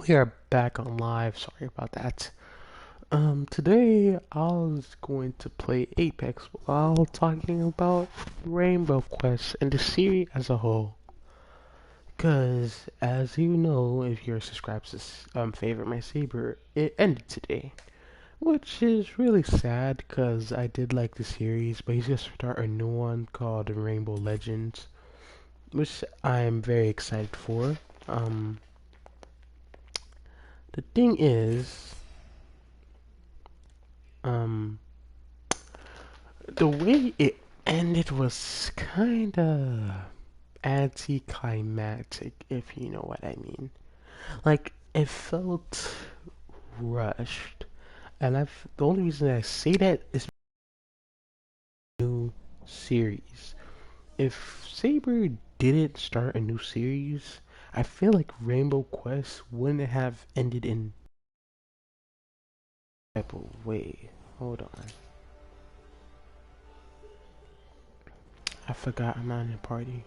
We are back on live. Sorry about that. Today I was going to play Apex while talking about Rainbow Quest and the series as a whole. Cause as you know, if you're subscribed to Favorite My Saber, it ended today, which is really sad. Cause I did like the series, but he's gonna start a new one called Rainbow Legends, which I'm very excited for. Um, the thing is, um. the way it ended was kinda anticlimactic, if you know what I mean. Like, it felt rushed. And the only reason I say that is new series. If Saber didn't start a new series, I feel like Rainbow Quest wouldn't have ended in type of way. Hold on. I forgot I'm not in a party.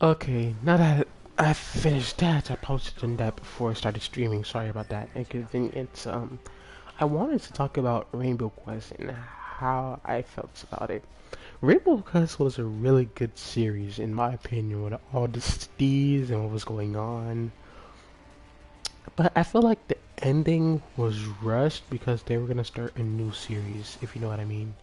Okay, now that I finished that, I posted on that before I started streaming. Sorry about that inconvenience. I wanted to talk about Rainbow Quest and how I felt about it. Rainbow Quest was a really good series, in my opinion, with all the steeds and what was going on. But I feel like the ending was rushed because they were gonna start a new series, if you know what I mean.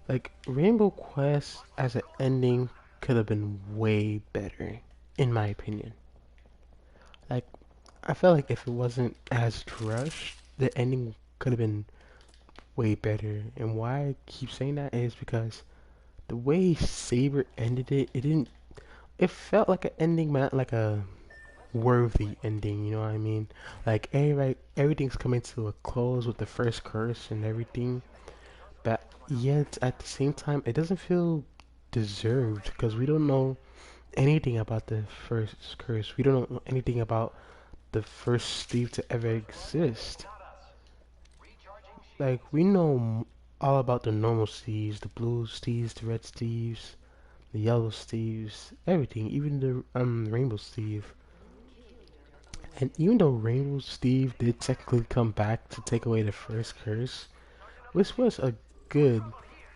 Like, Rainbow Quest as an ending could have been way better, in my opinion. Like, I felt like if it wasn't as rushed, the ending could have been way better. And why I keep saying that is because the way Saber ended it, it didn't. It felt like an ending, not like a worthy ending. You know what I mean? Like, everything's coming to a close with the first curse and everything, but yet at the same time, it doesn't feel deserved because we don't know anything about the first curse. We don't know anything about the first Steve to ever exist. Like, we know all about the normal Steves, the blue Steves, the red Steves, the yellow Steves, everything, even the Rainbow Steve. And even though Rainbow Steve did technically come back to take away the first curse, which was a good,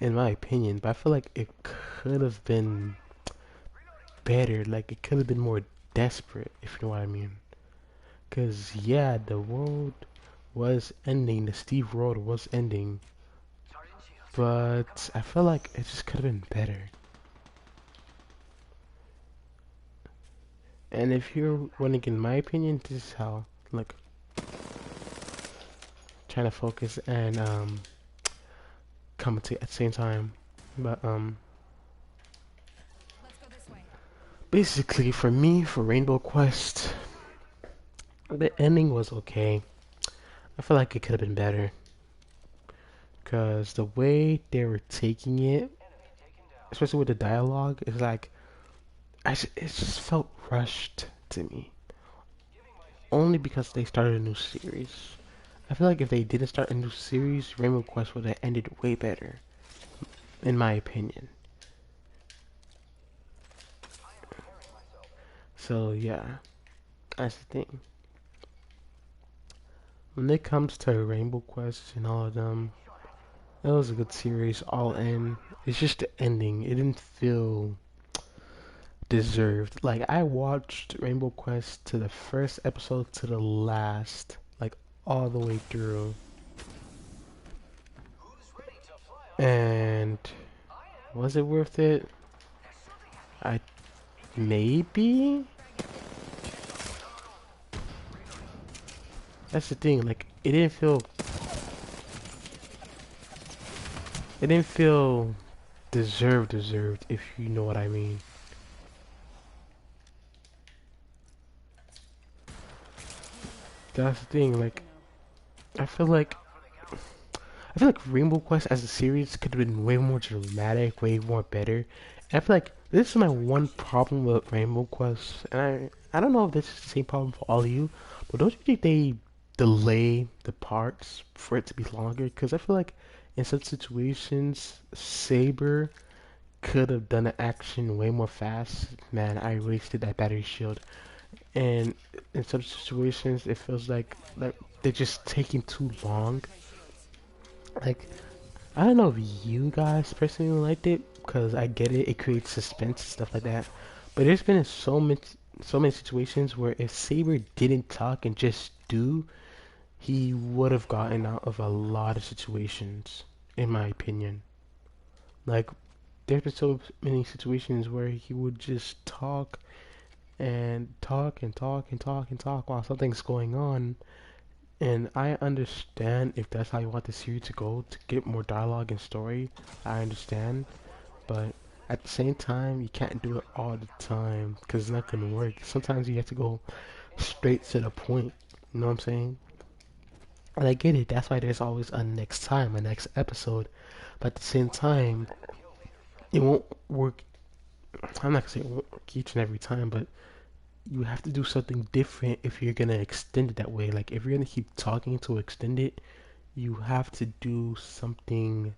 in my opinion, but I feel like it could have been better. Like, it could have been more desperate, if you know what I mean. Cause yeah, the world was ending, the Steve world was ending, but I feel like it just could have been better. And if you're wanting in my opinion, this is how, like, trying to focus and commentate at the same time. But basically for me, for Rainbow Quest, the ending was okay. I feel like it could have been better. Cause the way they were taking it, especially with the dialogue, is like it just felt rushed to me. Only because they started a new series. I feel like if they didn't start a new series, Rainbow Quest would have ended way better, in my opinion. So yeah, that's the thing. When it comes to Rainbow Quest and all of them, it was a good series all in. It's just the ending. It didn't feel deserved. Like, I watched Rainbow Quest to the first episode to the last, like all the way through. And was it worth it? I maybe. That's the thing. Like, it didn't feel deserved, if you know what I mean. That's the thing. Like, I feel like I feel like Rainbow Quest as a series could have been way more dramatic, way more better. And I feel like this is my one problem with Rainbow Quest, and I don't know if this is the same problem for all of you, but don't you think they delay the parts for it to be longer? Because I feel like in some situations, Saber could have done the action way more fast. Man, I wasted that battery shield. And in some situations, it feels like they're just taking too long. Like, I don't know if you guys personally liked it, because I get it, it creates suspense and stuff like that. But there's been so many situations where if Saber didn't talk and just do, he would have gotten out of a lot of situations, in my opinion. Like, there's been so many situations where he would just talk and talk and talk and talk and talk while something's going on. And I understand if that's how you want the series to go, to get more dialogue and story. I understand. But at the same time, you can't do it all the time because it's not gonna work. Sometimes you have to go straight to the point. You know what I'm saying? And I get it. That's why there's always a next time, a next episode. But at the same time, it won't work. I'm not gonna say it won't work each and every time, but you have to do something different if you're gonna extend it that way. Like if you're gonna keep talking to extend it, you have to do something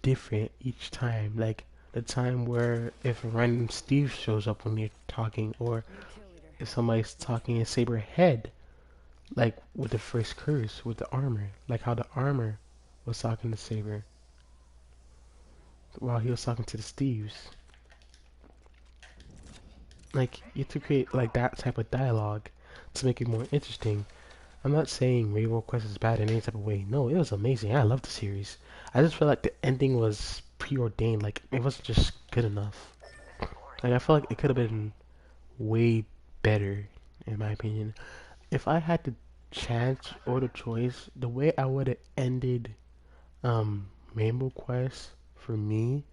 different each time. Like the time where if random Steve shows up when you're talking, or if somebody's talking in Saber head, like with the first curse with the armor, like how the armor was talking to Saber while he was talking to the Steves. Like you have to create like that type of dialogue to make it more interesting. I'm not saying Rainbow Quest is bad in any type of way. No, it was amazing. I loved the series. I just feel like the ending was preordained. Like it wasn't just good enough. Like I feel like it could have been way better, in my opinion. If I had the chance or the choice, the way I would have ended Rainbow Quest for me,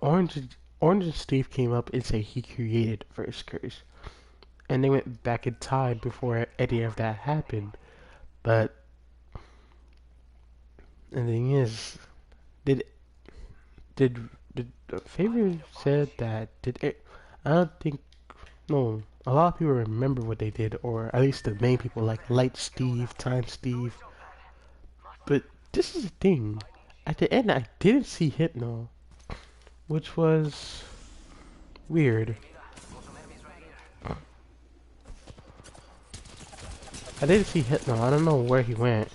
Orange and Steve came up and said he created First Curse, and they went back in time before any of that happened. But the thing is, did did did Favorite said that did it? I don't think no. A lot of people remember what they did, or at least the main people like Light Steve, Time Steve. But this is the thing. At the end, I didn't see Hypno, which was weird. I didn't see Hypno. I don't know where he went.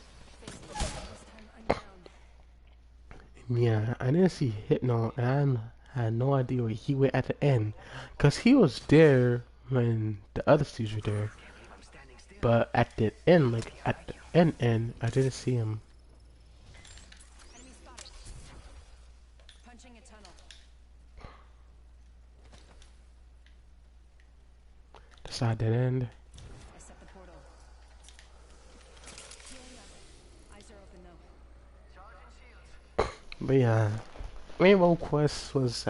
Yeah, I didn't see Hypno, and I had no idea where he went at the end. Because he was there when the other Steves were there. But at the end, like at the end, I didn't see him. The side that end. But yeah, Rainbow Quest was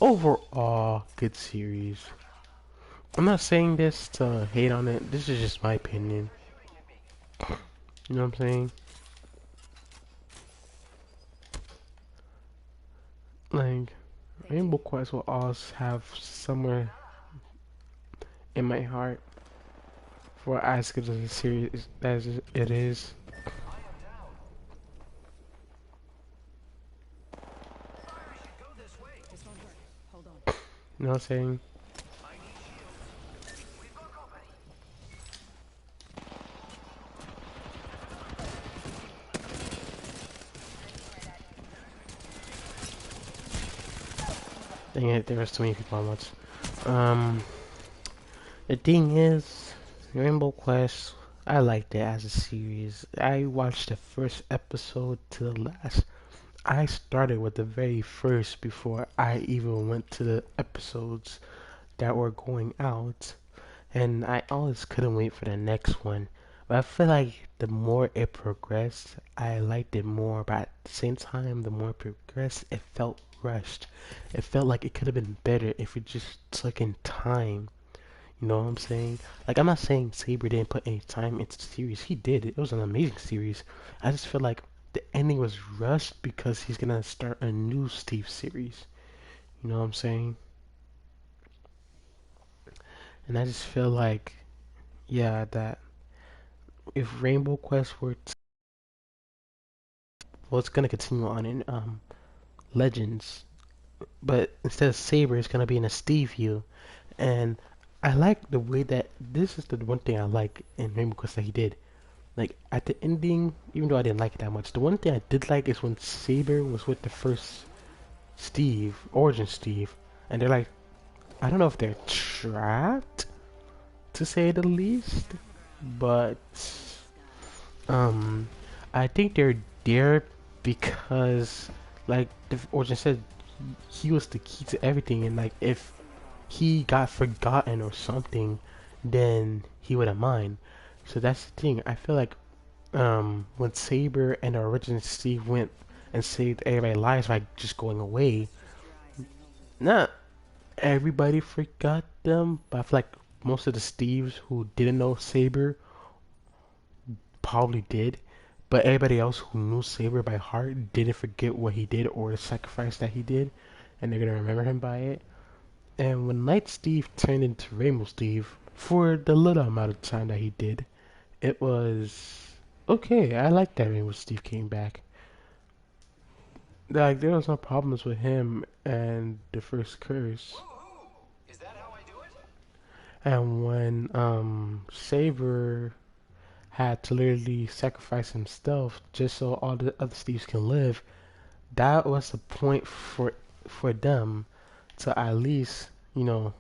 overall good series. I'm not saying this to hate on it. This is just my opinion. You know what I'm saying? Like, Rainbow Quest will always have somewhere in my heart for as good as a series as it is. You know what I'm saying? Dang it, there was too many people at once. Um, the thing is, Rainbow Quest, I liked it as a series. I watched the first episode to the last. I started with the very first before I even went to the episodes that were going out. and I always couldn't wait for the next one. But I feel like the more it progressed, I liked it more. But at the same time, the more it progressed, it felt rushed. It felt like it could have been better if it just took in time. You know what I'm saying? Like, I'm not saying Saber didn't put any time into the series. He did. It was an amazing series. I just feel like the ending was rushed because he's gonna start a new Steve series. You know what I'm saying? And I just feel like, yeah, that if Rainbow Quest were, well, it's gonna continue on in Legends, but instead of Saber, it's gonna be in a Steve view. And I like the way that this is the one thing I like in Rainbow Quest that he did. Like at the ending, even though I didn't like it that much, the one thing I did like is when Saber was with the first Steve, Origin Steve, and they're like, I don't know if they're trapped, to say the least, but um, I think they're there because, like the Origin said, he was the key to everything, and like if he got forgotten or something, then he wouldn't mind. So that's the thing. I feel like when Saber and the original Steve went and saved everybody's lives by just going away, not everybody forgot them, but I feel like most of the Steves who didn't know Saber probably did, but everybody else who knew Saber by heart didn't forget what he did or the sacrifice that he did, and they're gonna remember him by it. And when Night Steve turned into Rainbow Steve, for the little amount of time that he did, it was okay. I like that Rainbow Steve came back. Like there was no problems with him and the first curse. And when Saber had to literally sacrifice himself just so all the other Steves can live, that was the point for them to at least, you know,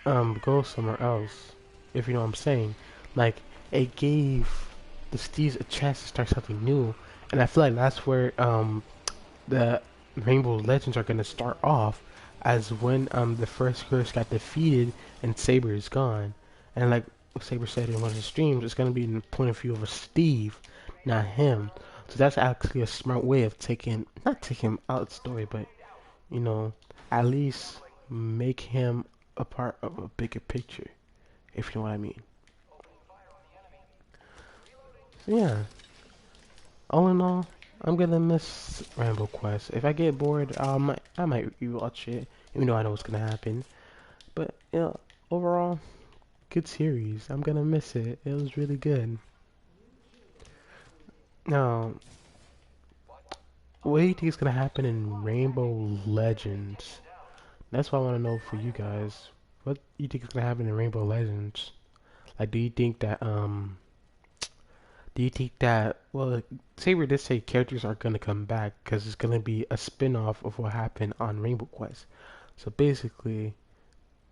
go somewhere else. If you know what I'm saying. Like it gave the Steves a chance to start something new. And I feel like that's where the Rainbow Legends are gonna start off as when the first curse got defeated and Saber is gone. And like Saber said in one of the streams, it's gonna be in the point of view of a Steve, not him. So that's actually a smart way of taking not taking him out of the story, but you know, at least make him a part of a bigger picture, if you know what I mean. So yeah, all in all, I'm gonna miss Rambo Quest. If I get bored, I might rewatch it, even though I know what's gonna happen. But you know, overall, good series. I'm gonna miss it. It was really good. Now, what do you think is gonna happen in Rainbow Legends? That's what I want to know for you guys. What do you think is gonna happen in Rainbow Legends? Like, do you think that, well, Saber did say characters are gonna come back because it's gonna be a spin-off of what happened on Rainbow Quest. So basically,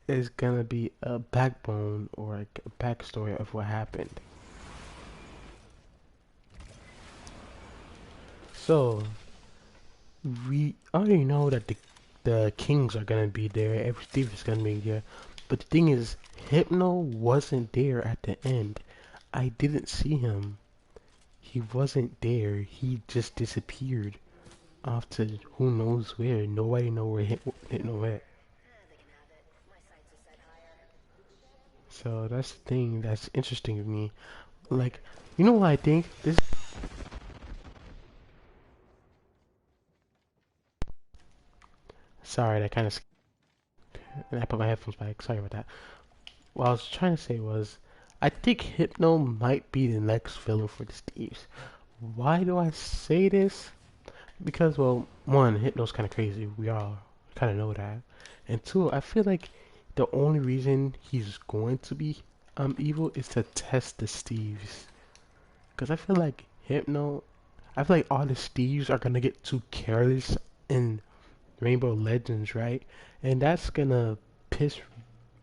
it's gonna be a backbone or like a backstory of what happened. So we already know that the kings are gonna be there. Every Steve is gonna be there. But the thing is, Hypno wasn't there at the end. I didn't see him. He wasn't there. He just disappeared off to who knows where. Nobody know where Hypno went. So that's the thing that's interesting to me. Like, you know what I think? This. Sorry, that kind of. I put my headphones back. Sorry about that. What I was trying to say was, I think Hypno might be the next villain for the Steves. Why do I say this? Because, well, one, Hypno's kind of crazy. We all kind of know that. And two, I feel like the only reason he's going to be evil is to test the Steves. Because I feel like Hypno, I feel like all the Steves are gonna get too careless in Rainbow Legends, right? And that's gonna piss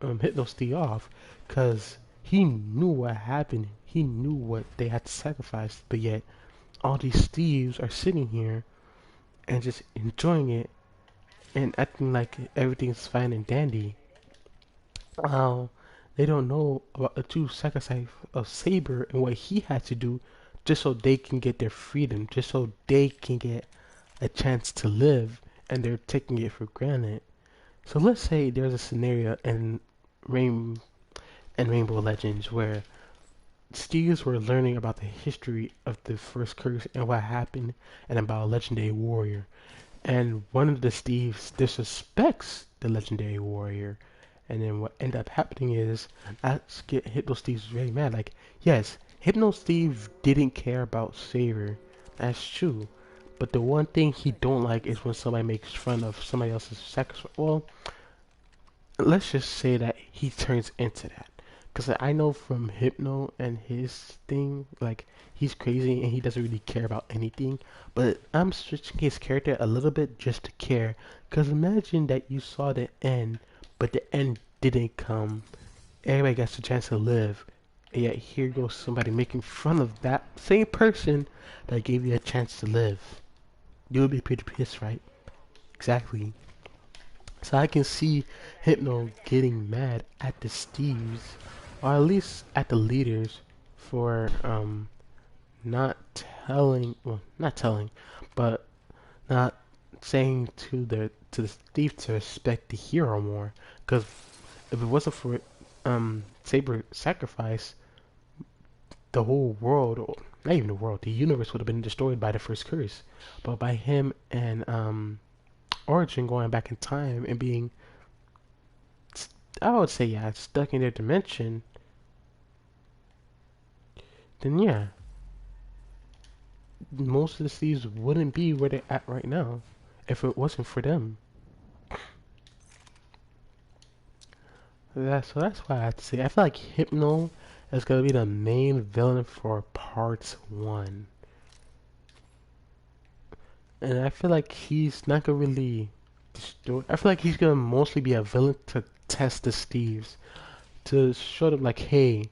Hypno Steve off, cause he knew what happened. He knew what they had to sacrifice, but yet all these Steves are sitting here and just enjoying it and acting like everything's fine and dandy. uh, they don't know about the true sacrifice of Saber and what he had to do just so they can get their freedom, just so they can get a chance to live, and they're taking it for granted. So let's say there's a scenario in Rain and Rainbow Legends where Steves were learning about the history of the first curse and what happened, and about a legendary warrior. And one of the Steves disrespects the legendary warrior. And then what end up happening is that's get Hypno Steve's very mad. Like, yes, Hypno Steve didn't care about Saber. That's true. But the one thing he don't like is when somebody makes fun of somebody else's sacrifice. Well, let's just say that he turns into that. Because I know from Hypno and his thing, like, he's crazy and he doesn't really care about anything. But I'm switching his character a little bit just to care. Because imagine that you saw the end, but the end didn't come. Everybody gets a chance to live. And yet here goes somebody making fun of that same person that gave you a chance to live. You would be pretty pissed, right? Exactly. So I can see Hypno getting mad at the Steves, or at least at the leaders, for not telling, well, not telling, but not saying to the Steve to respect the hero more. Because if it wasn't for Saber sacrifice, the whole world, or not even the world, the universe would have been destroyed by the first curse. But by him and Origin going back in time and being, I would say, yeah, stuck in their dimension, then yeah, most of the seas wouldn't be where they're at right now if it wasn't for them. So that's why I have to say I feel like Hypno is gonna be the main villain for part one, and I feel like he's not gonna really destroy. I feel like he's gonna mostly be a villain to test the Steves, to show them like, hey,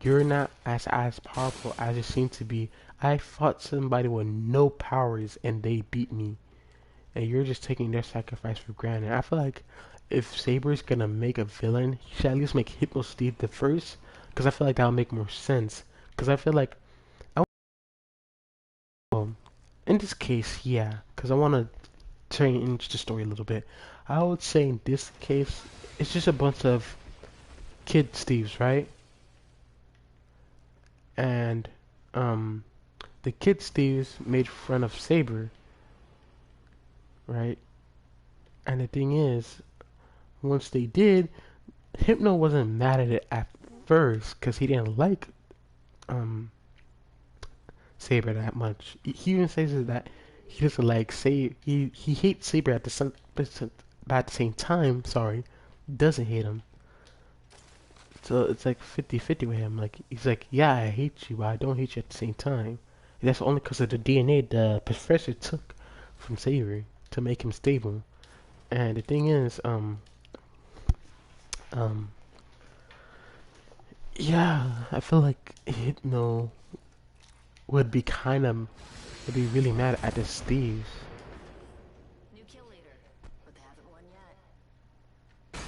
you're not as powerful as you seem to be. I fought somebody with no powers and they beat me, and you're just taking their sacrifice for granted. I feel like if Saber's gonna make a villain, he should at least make Hypno Steve the first, because I feel like that'll make more sense. Because I feel like, I, well, in this case, yeah, because I want to change the story a little bit. I would say in this case, it's just a bunch of kid Steves, right? And um, the kid Steves made fun of Saber, right? And the thing is, once they did, Hypno wasn't mad at it at first because he didn't like um Saber that much. He even says that he doesn't like say he hates Saber at the but at the same time, sorry, doesn't hate him. So it's like 50-50 with him. Like he's like, yeah, I hate you, but I don't hate you at the same time. And that's only because of the DNA the professor took from Saber to make him stable. And the thing is, um, yeah, I feel like Hypno would be kind of would be really mad at the Steves. New kill leader, but they haven't won yet.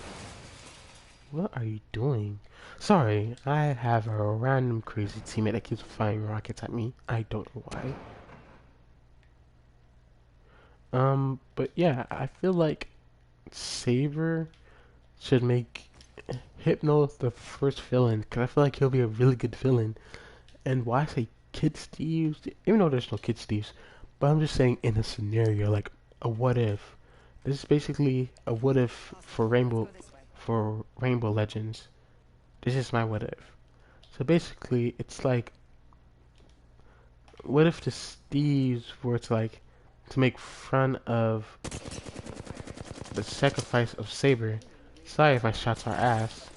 What are you doing? Sorry, I have a random crazy teammate that keeps firing rockets at me. I don't know why. But yeah, I feel like Saber should make Hypno the first villain, because I feel like he'll be a really good villain. And why I say Kid Steves, even though there's no Kid Steves, but I'm just saying in a scenario, like a what if. This is basically a what if for Rainbow Legends. This is my what if. So basically, it's like, what if the Steves were to like to make fun of the sacrifice of Saber? Sorry if my shots are ass.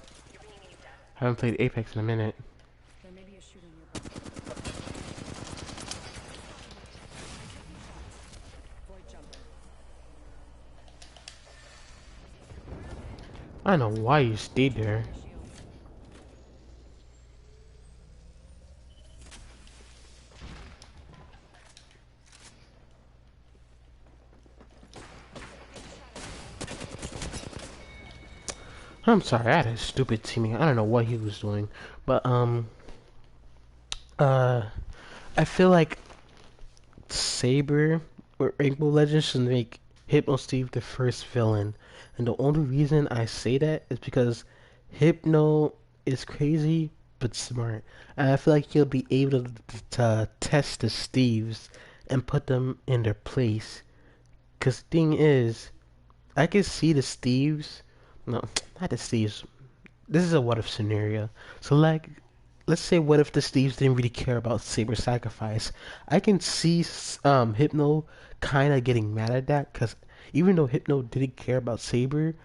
Haven't played Apex in a minute. There may be a shooter nearby. Void jumper. I don't know why you stayed there. Shield. I'm sorry, I had a stupid teaming. I don't know what he was doing, but uh, I feel like Saber or Rainbow Legends should make Hypno Steve the first villain, and the only reason I say that is because Hypno is crazy but smart, and I feel like he'll be able to test the Steves and put them in their place. Cause the thing is, I can see the Steves. No, not the Steves. This is a what if scenario. So like, let's say what if the Steves didn't really care about Saber sacrifice. I can see Hypno kind of getting mad at that because even though Hypno didn't care about Saber,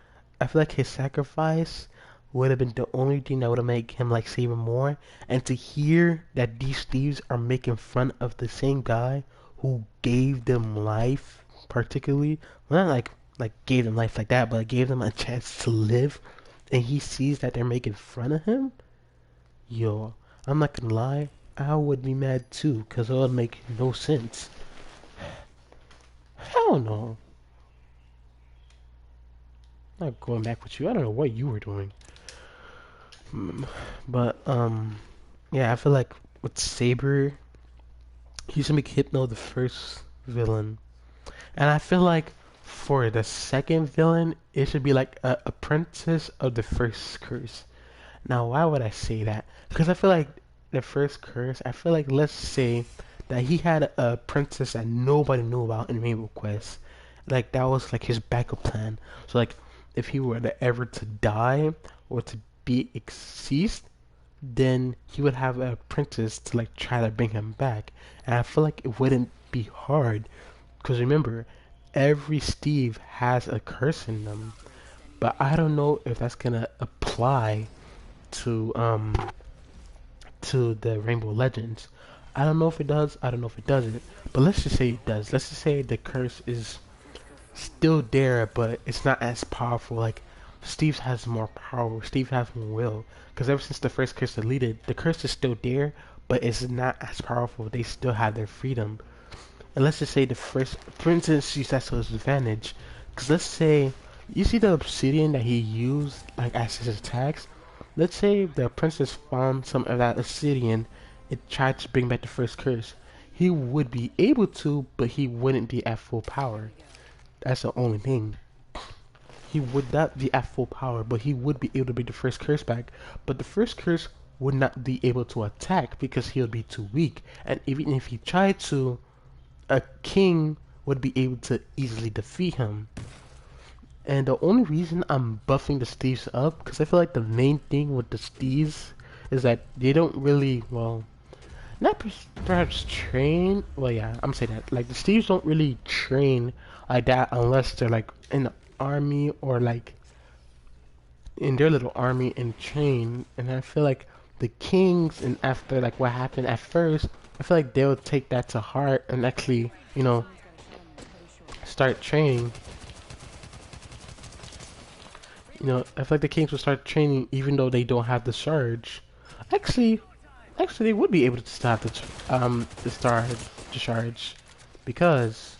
I feel like his sacrifice would have been the only thing that would have made him like Saber more. And to hear that these Steves are making fun of the same guy who gave them life, particularly, well, not like gave them life like that, but gave them a chance to live, and he sees that they're making fun of him. Yo, I'm not gonna lie, I would be mad too, cause it would make no sense. Hell no. I'm not going back with you. I don't know what you were doing. But yeah, I feel like with Saber, he should make Hypno the first villain, and I feel like for the second villain, it should be like a apprentice of the first curse. Now, why would I say that? Because I feel like the first curse, I feel like let's say that he had a princess that nobody knew about in Rainbow Quest. Like that was like his backup plan. So like if he were to ever to die or to be deceased, then he would have a princess to like try to bring him back. And I feel like it wouldn't be hard because remember, every Steve has a curse in them. But I don't know if that's gonna apply to the Rainbow Legends. I don't know if it does. I don't know if it doesn't. But let's just say it does. Let's just say the curse is still there, but it's not as powerful. Like Steve has more power. Steve has more will. Because ever since the first curse deleted, the curse is still there, but it's not as powerful. They still have their freedom. And let's just say the first, for instance, use that to his advantage. Because let's say you see the obsidian that he used like as his attacks. Let's say the princess found some of that obsidian and tried to bring back the first curse. He would be able to, but he wouldn't be at full power. That's the only thing. He would not be at full power, but he would be able to bring the first curse back. But the first curse would not be able to attack because he would be too weak. And even if he tried to, a king would be able to easily defeat him. And the only reason I'm buffing the Steves up, because I feel like the main thing with the Steves is that they don't really, well, not perhaps train. Well, yeah, I'm saying that. Like, the Steves don't really train like that unless they're, like, in the army or, like, in their little army and train. And I feel like the kings, and after, like, what happened at first, I feel like they'll take that to heart and actually, you know, start training. You know, I feel like the Kings will start training even though they don't have the charge. Actually, actually, they would be able to start the start the charge because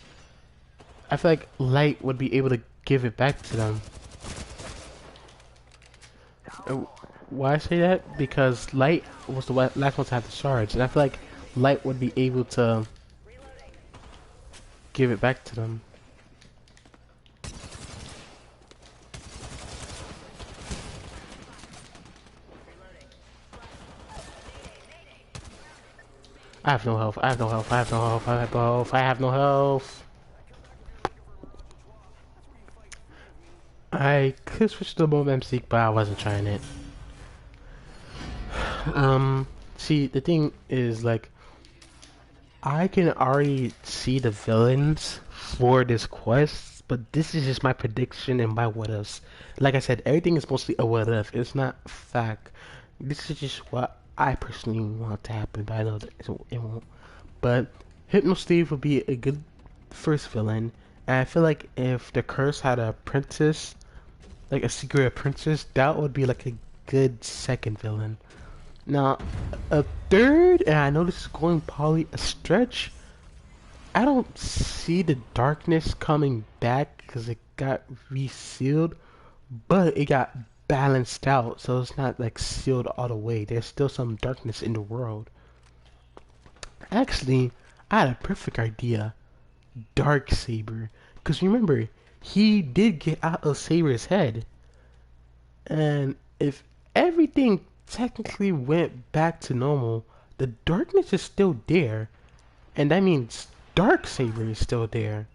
I feel like Light would be able to give it back to them. Uh, Why I say that? Because Light was the last one to have the charge, and I feel like Light would be able to give it back to them. I have no health. I have no health. I have no health. I have no health. I have no health. I could switch to the Momentum Seek, but I wasn't trying it. See, the thing is, like, I can already see the villains for this quest, but this is just my prediction and my what ifs. Like I said, everything is mostly a what if. It's not fact. This is just what I personally want to happen, but I know that it won't. But Hypno Steve would be a good first villain, and I feel like if the curse had a princess, like a secret apprentice, that would be like a good second villain. Now, a third, and I know this is going probably a stretch. I don't see the darkness coming back because it got resealed, but it got balanced out, so it's not like sealed all the way. There's still some darkness in the world. Actually, I had a perfect idea. Dark Saber. Because remember, he did get out of Saber's head. And if everything technically went back to normal, the darkness is still there. And that means Dark Saber is still there.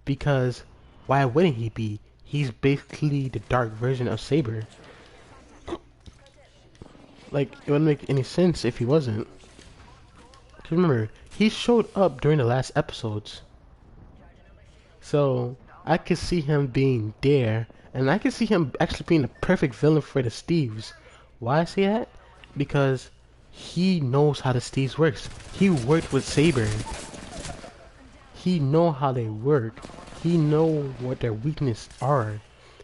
Because why wouldn't he be? He's basically the dark version of Saber. Like, it wouldn't make any sense if he wasn't. 'Cause remember, he showed up during the last episodes. So, I could see him being there. And I could see him actually being the perfect villain for the Steves. Why I say that? Because he knows how the Steves works. He worked with Saber. He know how they work. He know what their weaknesses are.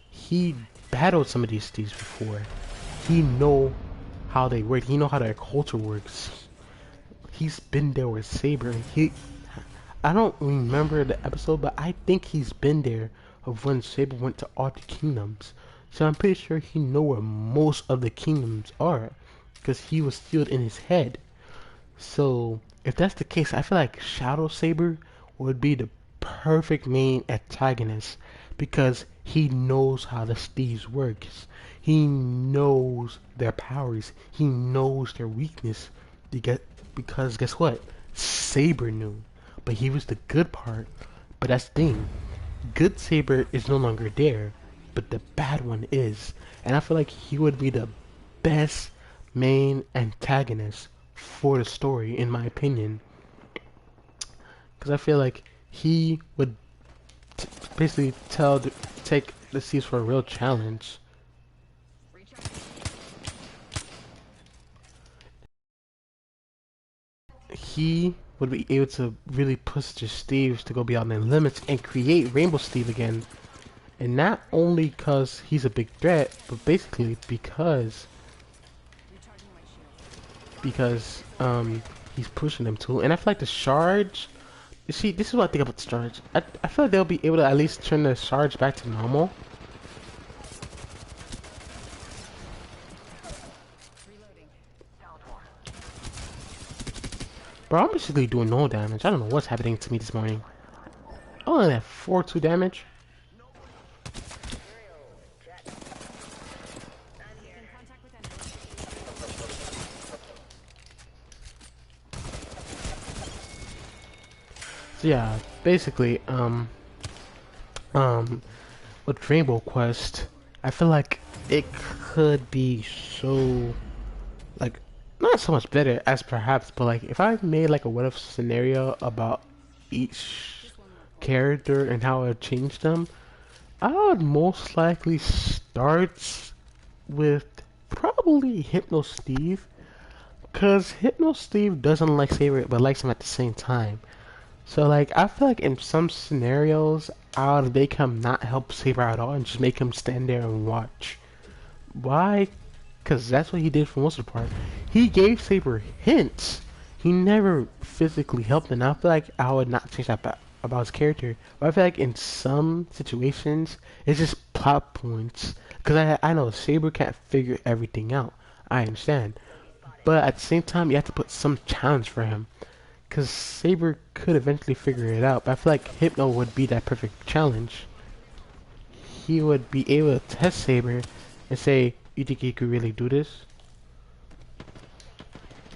He battled some of these Steves before. He know how they work. He know how their culture works. He's been there with Saber. I don't remember the episode, but I think he's been there of when Saber went to all the kingdoms. So I'm pretty sure he know where most of the kingdoms are, because he was sealed in his head. So if that's the case, I feel like Shadow Saber would be the perfect main antagonist, because he knows how the Steves works. He knows their powers. He knows their weakness. Because guess what? Saber knew. But he was the good part. But that's the thing. Good Saber is no longer there. But the bad one is. And I feel like he would be the best main antagonist for the story, in my opinion. Because I feel like he would basically take the Steves for a real challenge. He would be able to really push the Steves to go beyond their limits and create Rainbow Steve again. And not only because he's a big threat, but basically because he's pushing them to. And I feel like the charge. You see, this is what I think about the charge. I feel like they'll be able to at least turn the charge back to normal. Bro, I'm basically doing no damage. I don't know what's happening to me this morning. I only have 4-2 damage. So yeah, basically, with Rainbow Quest, I feel like it could be so, like, not so much better as perhaps, but like, if I made like a what if scenario about each character and how I changed them, I would most likely start with probably Hypno Steve, cause Hypno Steve doesn't like Saber but likes him at the same time. So like I feel like in some scenarios I would make him not help Saber at all and just make him stand there and watch. Why? Cause that's what he did for most of the part. He gave Saber hints. He never physically helped, and I feel like I would not change that about his character. But I feel like in some situations it's just plot points. Cause I know Saber can't figure everything out. I understand. But at the same time, you have to put some challenge for him. Because Saber could eventually figure it out. But I feel like Hypno would be that perfect challenge. He would be able to test Saber and say, you think he could really do this?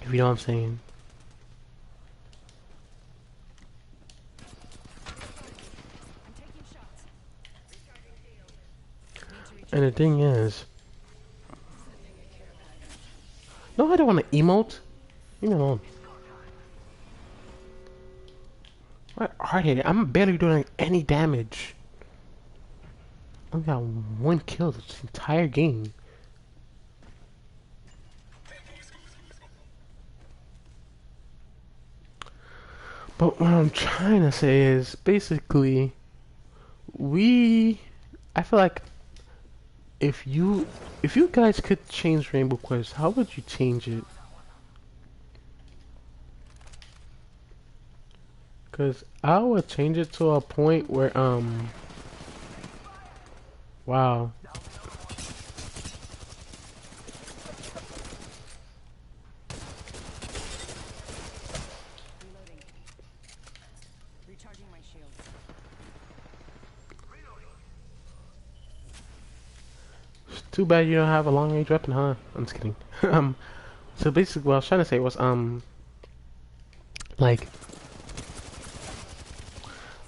If you know what I'm saying. And the thing is... No, I don't want to emote. Leave me alone. What are they? I'm barely doing any damage. I only got one kill this entire game. But what I'm trying to say is basically I feel like if you guys could change Rainbow Quest, how would you change it? Cause I would change it to a point where wow. Too bad you don't have a long range weapon, huh? I'm just kidding. So basically, what I was trying to say was, like,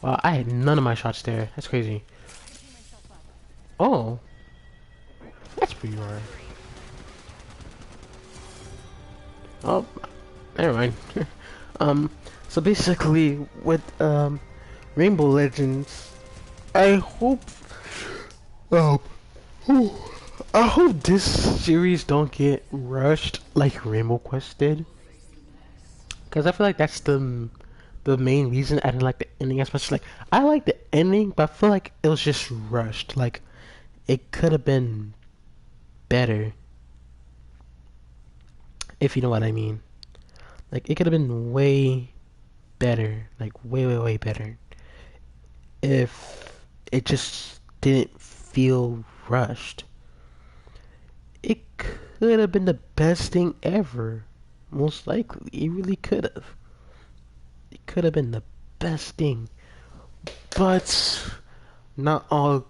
wow, I had none of my shots there. That's crazy. Oh, that's where you are. Oh, never mind. um, so basically, with Rainbow Legends, I hope, oh, I hope this series don't get rushed like Rainbow Quest did, because I feel like that's the main reason I didn't like the ending as much. Like, I like the ending, but I feel like it was just rushed. Like, it could have been better, if you know what I mean. Like, it could have been way better, like way, way, way better, if it just didn't feel rushed. It could have been the best thing ever. Most likely, it really could have. It could have been the best thing. But not all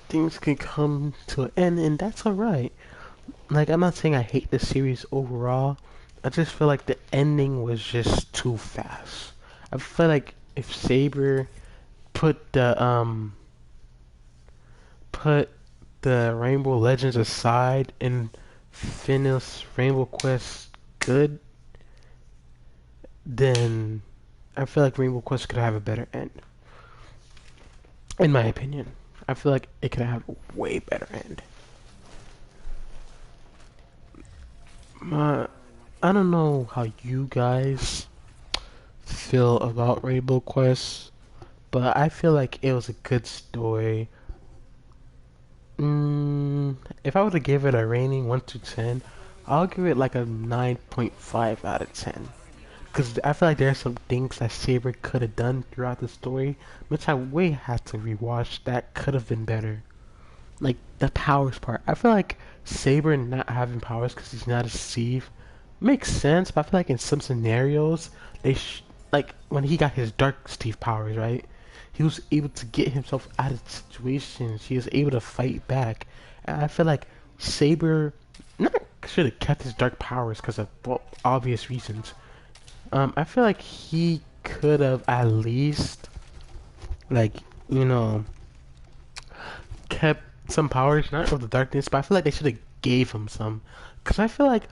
things can come to an end, and that's alright. Like, I'm not saying I hate the series overall. I just feel like the ending was just too fast. I feel like if Saber put the put the Rainbow Legends aside and finish Rainbow Quest good, then I feel like Rainbow Quest could have a better end. In my opinion, I feel like it could have a way better end. I don't know how you guys feel about Rainbow Quest, but I feel like it was a good story. If I were to give it a rating 1 to 10, I'll give it like a 9.5 out of 10. Because I feel like there are some things that Saber could have done throughout the story, which I way had to rewatch, that could have been better. Like the powers part. I feel like Saber not having powers because he's not a thief makes sense, but I feel like in some scenarios, like when he got his Dark Steve powers, right? He was able to get himself out of situations. He was able to fight back. And I feel like Saber not should have kept his dark powers because of, well, obvious reasons. I feel like he could have at least, like, you know, kept some powers, not of the darkness, but I feel like they should have gave him some. Because I feel like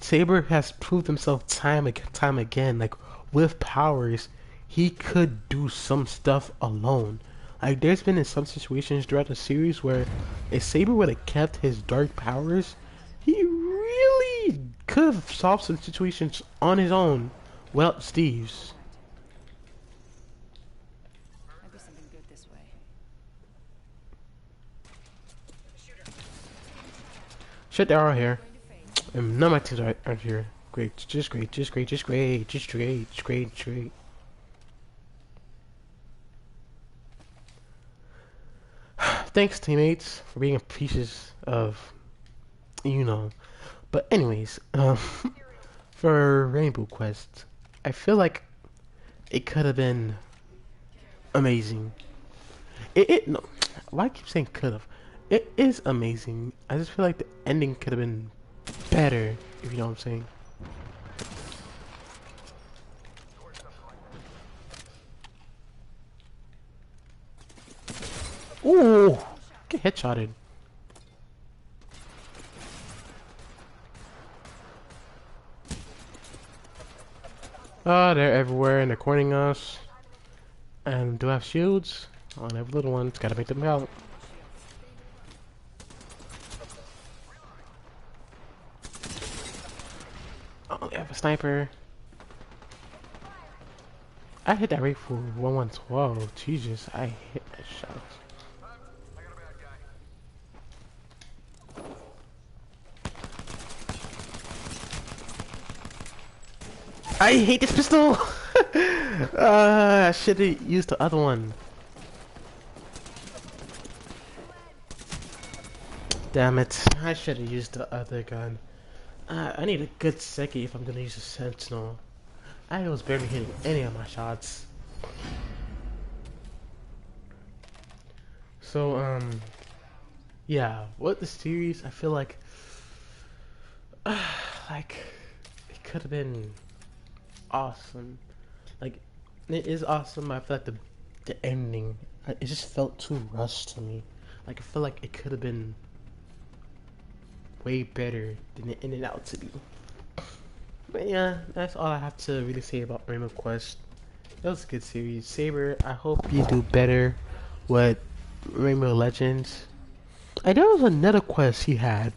Saber has proved himself time again, like, with powers, he could do some stuff alone. Like, there's been in some situations throughout the series where if Saber would have kept his dark powers, he really could have solved some situations on his own. Well, Steve's. Might be something good this way. Shit, they're all here. And none of my teams are here. Great, just great, just great, just great, just great, just great, just great. Thanks, teammates, for being pieces of, you know. But anyways, for Rainbow Quest, I feel like it could have been amazing. No, why I keep saying could have? It is amazing. I just feel like the ending could have been better, if you know what I'm saying. Ooh, get headshotted. Oh, they're everywhere and they're cornering us. And do I have shields? On every little one, gotta make them out. Oh, they have a sniper. I hit that rate for 1112. Jesus, I hit that shot. I hate this pistol! I should have used the other one. Damn it. I should have used the other gun. I need a good second if I'm gonna use a sentinel. I was barely hitting any of my shots. So, Yeah, what the series, I feel like it could have been awesome. Like it is awesome. I feel like the ending, it just felt too rushed to me. Like I feel like it could have been way better than it ended out to be. But yeah, that's all I have to really say about Rainbow Quest. That was a good series. Saber, I hope you do better with Rainbow Legends. I know there was another quest he had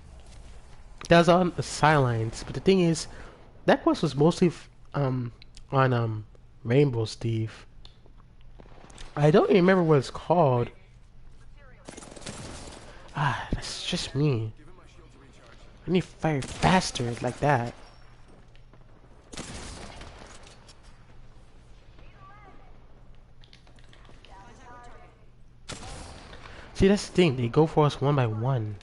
that was on the sidelines, but the thing is, that quest was mostly on Rainbow Steve. I don't remember what it's called. Ah, that's just me. I need to fire faster like that. See, that's the thing. They go for us one by one.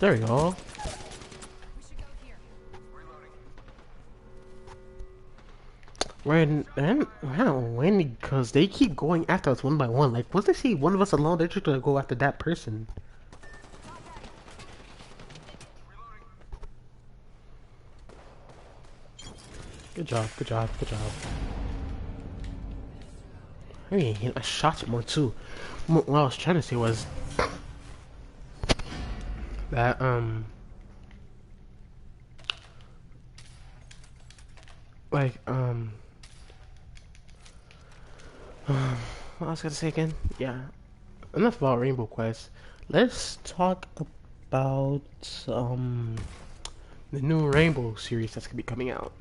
There we go. We're not winning because they keep going after us one by one. Like, once they see one of us alone, they're just gonna go after that person. Good job, good job, good job. I mean, I shot it more too. What I was trying to say was that like what I was gonna say again? Yeah, enough about Rainbow Quest. Let's talk about the new Rainbow series that's gonna be coming out.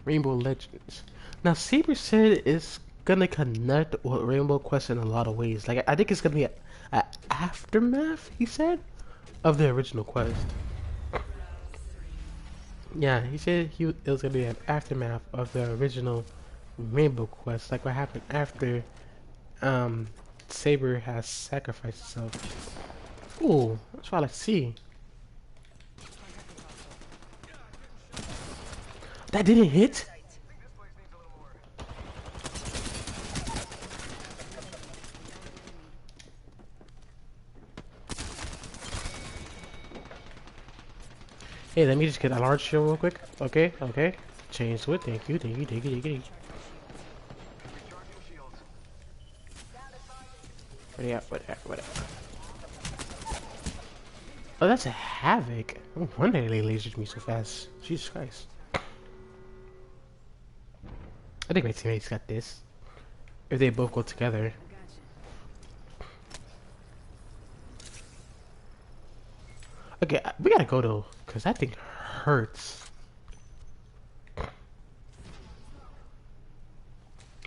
Rainbow Legends. Now, Saber said it's gonna connect with Rainbow Quest in a lot of ways. Like, I think it's gonna be a aftermath, he said, of the original quest. Yeah, he said it was gonna be an aftermath of the original Rainbow Quest, like what happened after um Saber has sacrificed himself. Ooh, that's what I like to see. That didn't hit? Hey, let me just get a large shield real quick. Okay, okay. Change to it. Thank you, thank you, thank you, thank you, thank you. Where they at? Where they at? Where they at? Oh, that's a Havoc. No wonder they lasered me so fast. Jesus Christ. I think my teammates got this. If they both go together. Okay, we gotta go though, cause that thing hurts.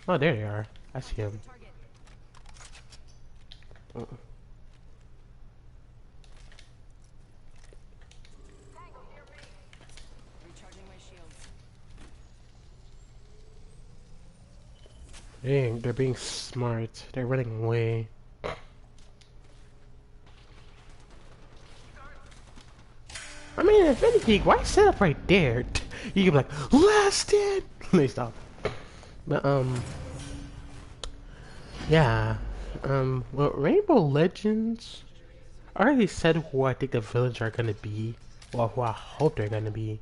Oh, there they are. I see him. Dang, they're being smart. They're running away. I mean, if anything, why set up right there? You can be like, last in! They stop. But, yeah. Well, Rainbow Legends, I already said who I think the villains are gonna be. Well, who I hope they're gonna be.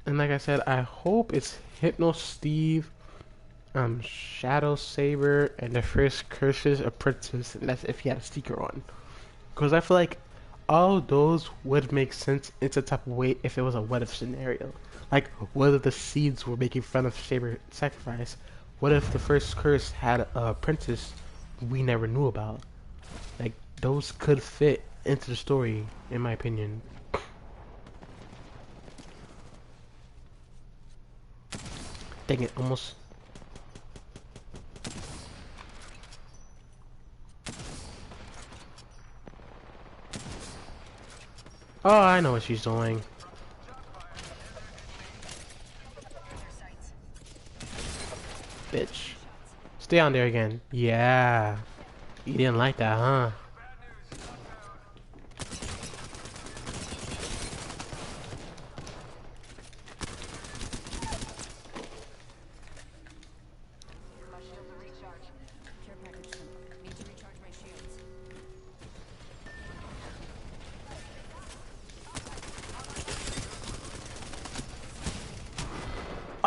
And like I said, I hope it's Hypno Steve, Shadow Saber, and the first Curse's Apprentice, and that's if he had a sticker on. Because I feel like all those would make sense in some type of way if it was a what if scenario. Like, what if the seeds were making fun of Saber sacrifice? What if the first curse had a apprentice we never knew about? Like, those could fit into the story, in my opinion. Dang it, almost. Oh, I know what she's doing. Bitch. Stay on there again. Yeah. You didn't like that, huh?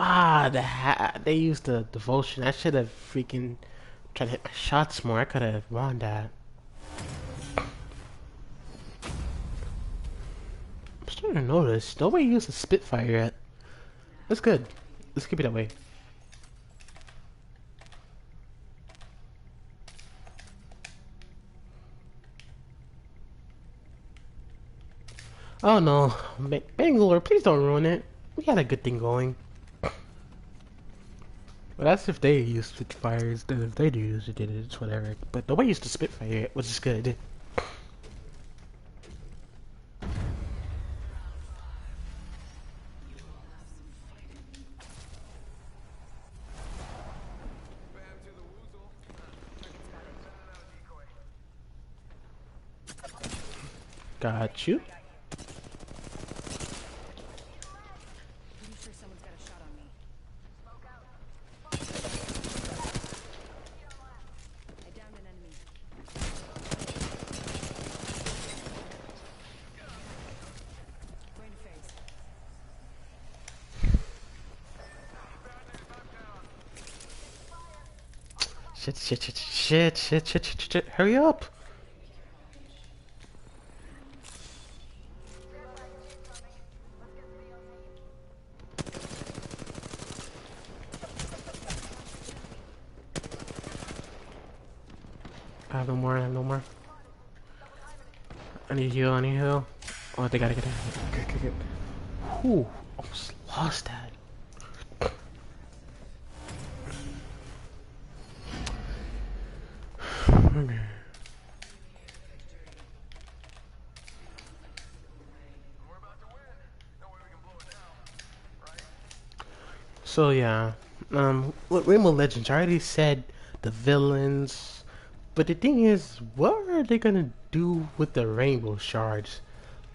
Ah, they used the devotion. I should have freaking tried to hit my shots more. I could have won that. I'm starting to notice nobody used the Spitfire yet. That's good. Let's keep it that way. Oh no, Bangalore, please don't ruin it. We had a good thing going. Well, that's if they use Spitfires. Then if they do use it, then it's whatever. But nobody used the Spitfire, which is good. Got you. Pretty sure someone's got a shot on me. I downed an enemy. Going to phase. Shit. Hurry up. I have no more, I have no more. I need heal, I need heal. Oh, they gotta get in. Good. Whew, almost lost that. So yeah, with Rainbow Legends, I already said the villains, but the thing is, what are they gonna do with the Rainbow Shards?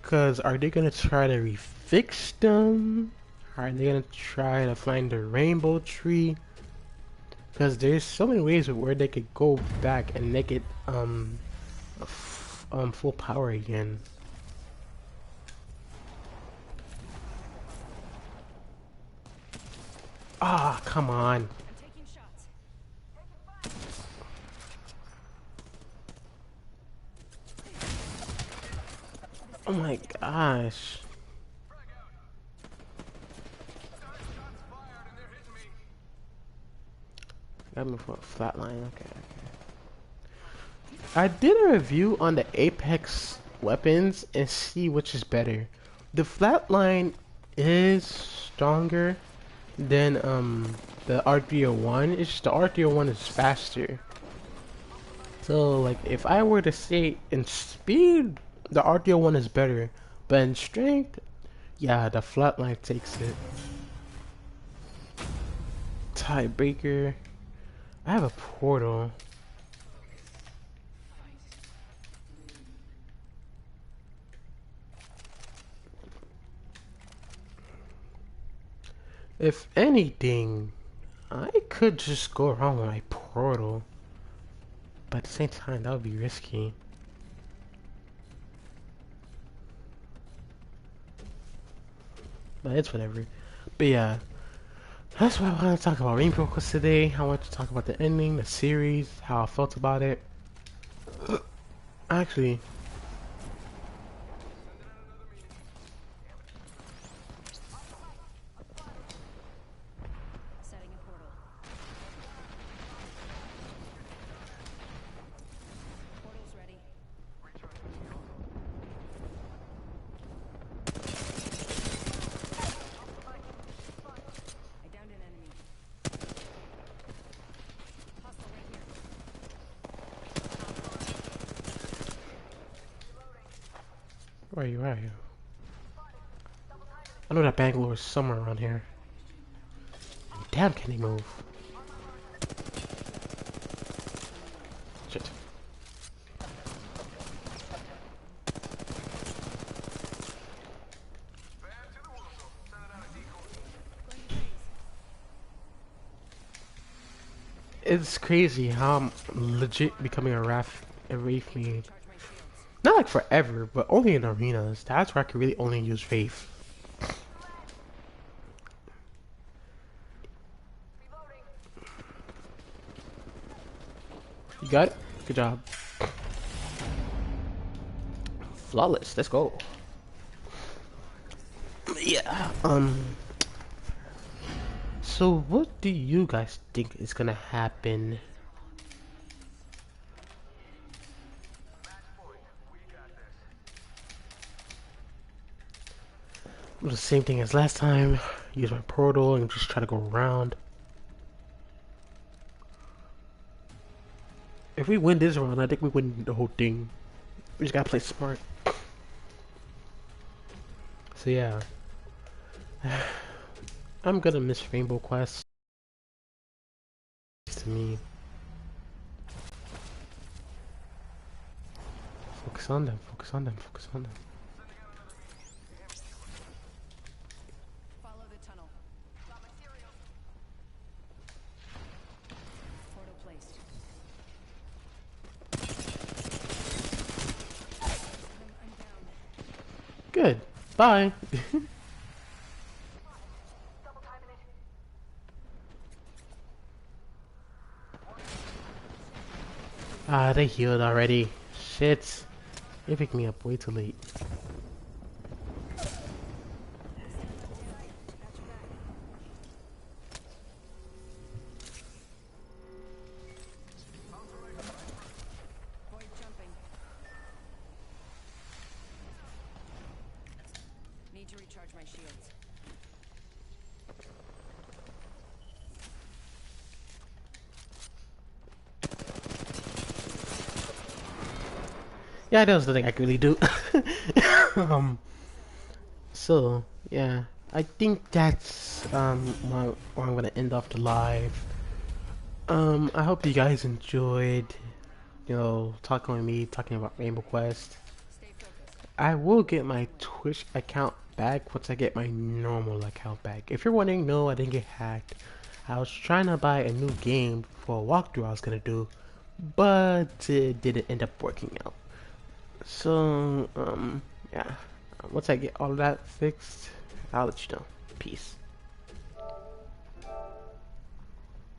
Cause are they gonna try to refix them? Are they gonna try to find the Rainbow Tree? Cause there's so many ways where they could go back and make it full power again. Ah, come on. I'm taking shots. Oh my gosh. Got me for a flatline. Okay. I did a review on the Apex weapons and see which is better. The flatline is stronger than the R301. It's just the R301 is faster. So like if I were to say in speed, the R301 is better, but in strength, yeah, the flatline takes it. Tiebreaker. I have a portal. If anything, I could just go around with my portal. But at the same time, that would be risky. But it's whatever. But yeah, that's what I want to talk about Rainbow Quest today. I want to talk about the ending, the series, how I felt about it. Actually, Setting a portal. Portal's ready. I downed an enemy. Hostile right here. where are you? Where are you? I know that Bangalore is somewhere around here. Damn, can he move? Shit. It's crazy how I'm legit becoming a Wraith main. Charge my shields. Not like forever, but only in arenas. That's where I can really only use Wraith. You got it? Good job. Flawless. Let's go. Yeah. So what do you guys think is gonna happen? The same thing as last time. Use my portal and just try to go around. If we win this round, I think we win the whole thing. We just gotta play smart. So yeah. I'm gonna miss Rainbow Quest. To me. Focus on them, focus on them, focus on them. Follow the tunnel. Got material. Portal placed. I'm down. Good. Bye. Double timing it. Ah, they healed already. Shit. They picked me up way too late. Void jumping. Need to recharge my shields. Yeah, that was the thing I could really do. um, so, yeah. I think that's where I'm gonna end off the live. I hope you guys enjoyed, talking with me, talking about Rainbow Quest. Stay focused. I will get my Twitch account back once I get my normal account back. If you're wondering, no, I didn't get hacked. I was trying to buy a new game for a walkthrough I was gonna do, but it didn't end up working out. So, yeah. Once I get all of that fixed, I'll let you know. Peace.